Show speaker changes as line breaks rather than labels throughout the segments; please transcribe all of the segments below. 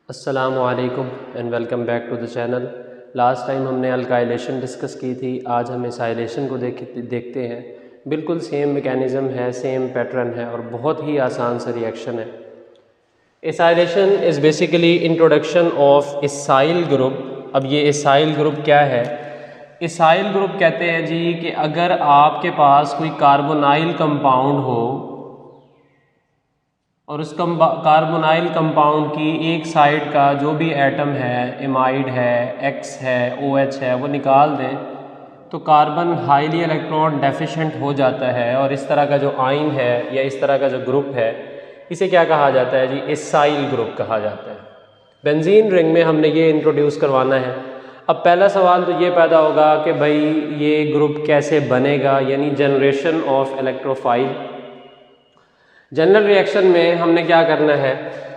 अस्सलामु अलैकुम and welcome back to the channel. Last time हमने अल्काइलेशन डिस्कस की थी, आज हम एसाइलेशन को देखते हैं। बिल्कुल सेम मैकेनिज़्म है, सेम पैटर्न है और बहुत ही आसान सा रिएक्शन है। Acylation is basically introduction of acyl group. अब ये एसाइल ग्रुप क्या है? एसाइल ग्रुप कहते हैं जी कि अगर आपके पास कोई कार्बोनाइल कंपाउंड हो और उस कार्बोनाइल कंपाउंड की एक साइड का जो भी एटम है, एमाइड है, एक्स है, OH है, वो निकाल दें तो कार्बन हाईली इलेक्ट्रॉन डेफिशिएंट हो जाता है और इस तरह का जो आयन है या इस तरह का जो ग्रुप है इसे क्या कहा जाता है जी? एसाइल ग्रुप कहा जाता है। बेंजीन रिंग में हमने ये इंट्रोड्यूस करवाना है। अब पहला सवाल तो ये पैदा होगा कि भाई ये ग्रुप कैसे बनेगा, यानी generation of electrophile. General reaction में हमने क्या करना है,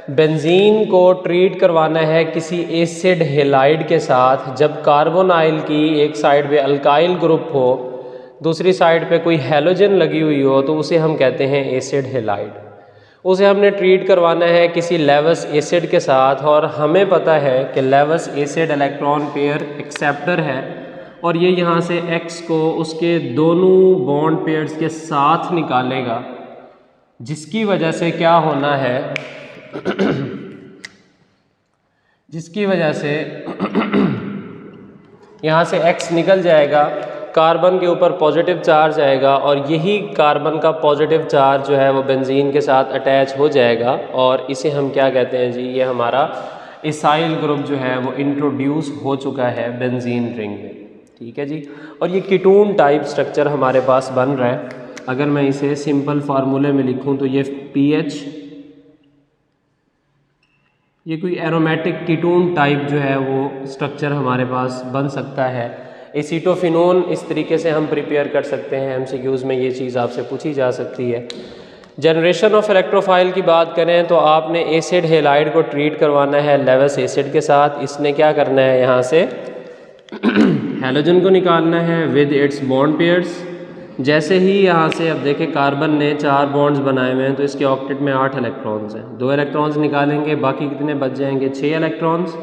बेंजीन को ट्रीट करवाना है किसी एसिड हेलाइड के साथ। जब कार्बोनाइल की एक साइड पे अल्काइल ग्रुप हो, दूसरी साइड पे कोई हैलोजन लगी हुई हो, तो उसे हम कहते हैं एसिड हेलाइड। उसे हमने ट्रीट करवाना है किसी लेवस एसिड के साथ और हमें पता है कि Lewis acid electron pair acceptor है और ये यहाँ से X को उसके दोनों बॉन्ड पेयर्स के साथ निकालेगा, जिसकी वजह से क्या होना है जिसकी वजह से यहाँ से X निकल जाएगा, कार्बन के ऊपर पॉजिटिव चार्ज आएगा और यही कार्बन का पॉजिटिव चार्ज जो है वो बेंजीन के साथ अटैच हो जाएगा और इसे हम क्या कहते हैं जी? ये हमारा एसाइल ग्रुप जो है वो इंट्रोड्यूस हो चुका है बेंजीन रिंग में। ठीक है जी। और ये कीटोन टाइप स्ट्रक्चर हमारे पास बन रहा है। अगर मैं इसे सिंपल फार्मूले में लिखूं तो ये pH, ये कोई एरोमेटिक कीटोन टाइप जो है वो स्ट्रक्चर हमारे पास बन सकता है। एसीटोफिनोन इस तरीके से हम प्रिपेयर कर सकते हैं। MCQs में ये चीज़ आपसे पूछी जा सकती है। जनरेशन ऑफ इलेक्ट्रोफाइल की बात करें तो आपने एसिड हेलाइड को ट्रीट करवाना है लेवस एसिड के साथ। इसने क्या करना है, यहाँ से हैलोजन को निकालना है विद इट्स बॉन्ड पेयर्स। जैसे ही यहाँ से अब देखें कार्बन ने 4 बॉन्ड्स बनाए हुए हैं तो इसके ऑक्टेट में 8 इलेक्ट्रॉन्स हैं। 2 इलेक्ट्रॉन्स निकालेंगे, बाकी कितने बच जाएंगे? 6 इलेक्ट्रॉन्स।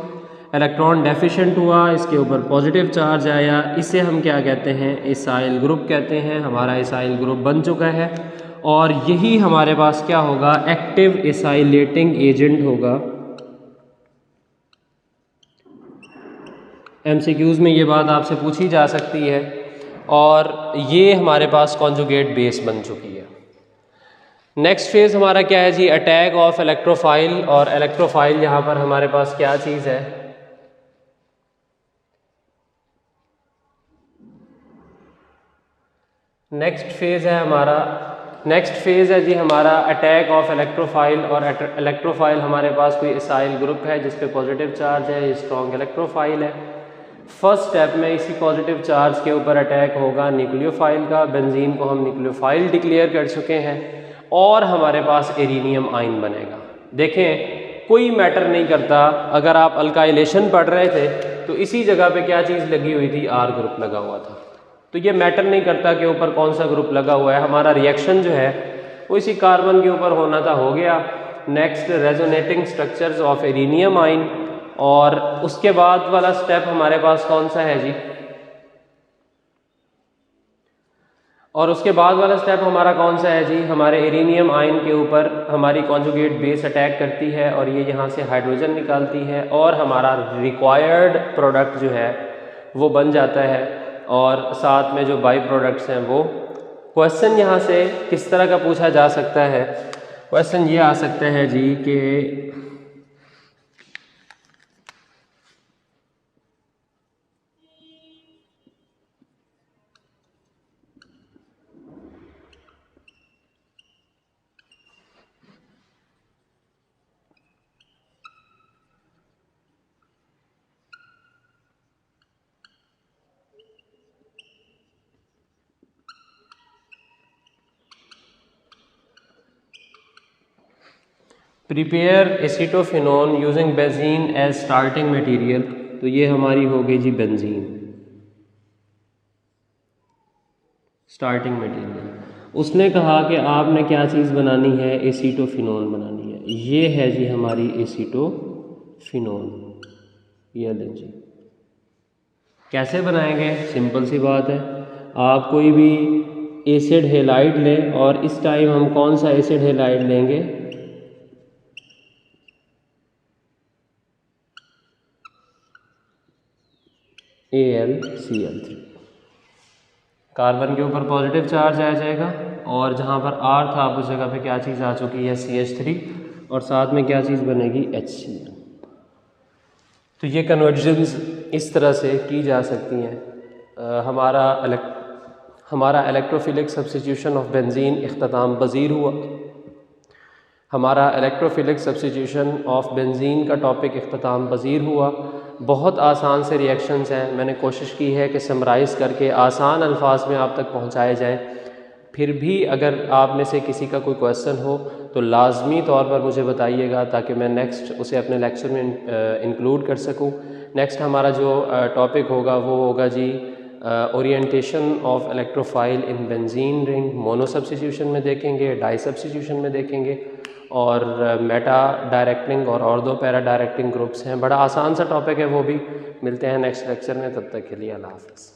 इलेक्ट्रॉन डेफिशिएंट हुआ, इसके ऊपर पॉजिटिव चार्ज आया, इसे हम क्या कहते हैं? एसाइल ग्रुप कहते हैं। हमारा एसाइल ग्रुप बन चुका है और यही हमारे पास क्या होगा? एक्टिव एसाइलेटिंग एजेंट होगा। MCQs में ये बात आपसे पूछी जा सकती है और ये हमारे पास कॉन्जुगेट बेस बन चुकी है। नेक्स्ट फेज हमारा क्या है जी? Attack of electrophile. और इलेक्ट्रोफाइल यहाँ पर हमारे पास क्या चीज़ है? नेक्स्ट फेज है जी हमारा अटैक ऑफ इलेक्ट्रोफाइल। और इलेक्ट्रोफाइल हमारे पास कोई एसाइल ग्रुप है जिस पे पॉजिटिव चार्ज है, ये स्ट्रॉन्ग इलेक्ट्रोफाइल है। फर्स्ट स्टेप में इसी पॉजिटिव चार्ज के ऊपर अटैक होगा न्यूक्लियोफाइल का। बेंजीन को हम न्यूक्लियोफाइल डिक्लेयर कर चुके हैं और हमारे पास एरिनियम आयन बनेगा। देखें, कोई मैटर नहीं करता, अगर आप अल्काइलेशन पढ़ रहे थे तो इसी जगह पे क्या चीज़ लगी हुई थी? R ग्रुप लगा हुआ था। तो ये मैटर नहीं करता कि ऊपर कौन सा ग्रुप लगा हुआ है, हमारा रिएक्शन जो है वो इसी कार्बन के ऊपर होना था, हो गया। Next, resonating structures of arenium ion. और उसके बाद वाला स्टेप हमारे पास कौन सा है जी? और उसके बाद वाला स्टेप हमारा कौन सा है जी? हमारे एरिनियम आयन के ऊपर हमारी कॉन्जुगेट बेस अटैक करती है और ये यहाँ से हाइड्रोजन निकालती है और हमारा रिक्वायर्ड प्रोडक्ट जो है वो बन जाता है और साथ में जो बाई प्रोडक्ट्स हैं वो। क्वेश्चन यहाँ से किस तरह का पूछा जा सकता है? क्वेश्चन ये आ सकता है जी कि prepare acetophenone using benzene as starting material. तो ये हमारी हो गई जी बेंजीन स्टार्टिंग मटेरियल। उसने कहा कि आपने क्या चीज़ बनानी है? एसीटोफिनोन बनानी है। ये है जी हमारी एसीटोफिनोन। Phenol ELNG। कैसे बनाएंगे? सिंपल सी बात है, आप कोई भी एसिड हेलाइड लें और इस टाइम हम कौन सा एसिड हेलाइड लेंगे? AlCl3। कार्बन के ऊपर पॉजिटिव चार्ज आ जाएगा और जहाँ पर R था उस जगह पे क्या चीज़ आ चुकी है? CH3, और साथ में क्या चीज़ बनेगी? HCl। तो ये कन्वर्जन्स इस तरह से की जा सकती हैं। हमारा इलेक्ट्रोफिलिक सब्स्टिट्यूशन ऑफ बेंजीन इख्तिताम पज़ीर हुआ। हमारा इलेक्ट्रोफिलिक सब्स्टिट्यूशन ऑफ बेंजीन का टॉपिक इख्तिताम पज़ीर हुआ। बहुत आसान से रिएक्शंस हैं, मैंने कोशिश की है कि समराइज़ करके आसान अल्फाज में आप तक पहुँचाए जाएँ। फिर भी अगर आप में से किसी का कोई क्वेश्चन हो तो लाजमी तौर पर मुझे बताइएगा ताकि मैं नेक्स्ट उसे अपने लेक्चर में इंक्लूड कर सकूं। नेक्स्ट हमारा जो टॉपिक होगा वो होगा जी orientation of electrophile in benzene ring. Mono substitution में देखेंगे, डाई सब्स्टिट्यूशन में देखेंगे, और मेटा डायरेक्टिंग और दो पैरा डायरेक्टिंग ग्रुप्स हैं। बड़ा आसान सा टॉपिक है वो भी। मिलते हैं नेक्स्ट लेक्चर में, तब तक के लिए अल्लाह हाफ़िज़।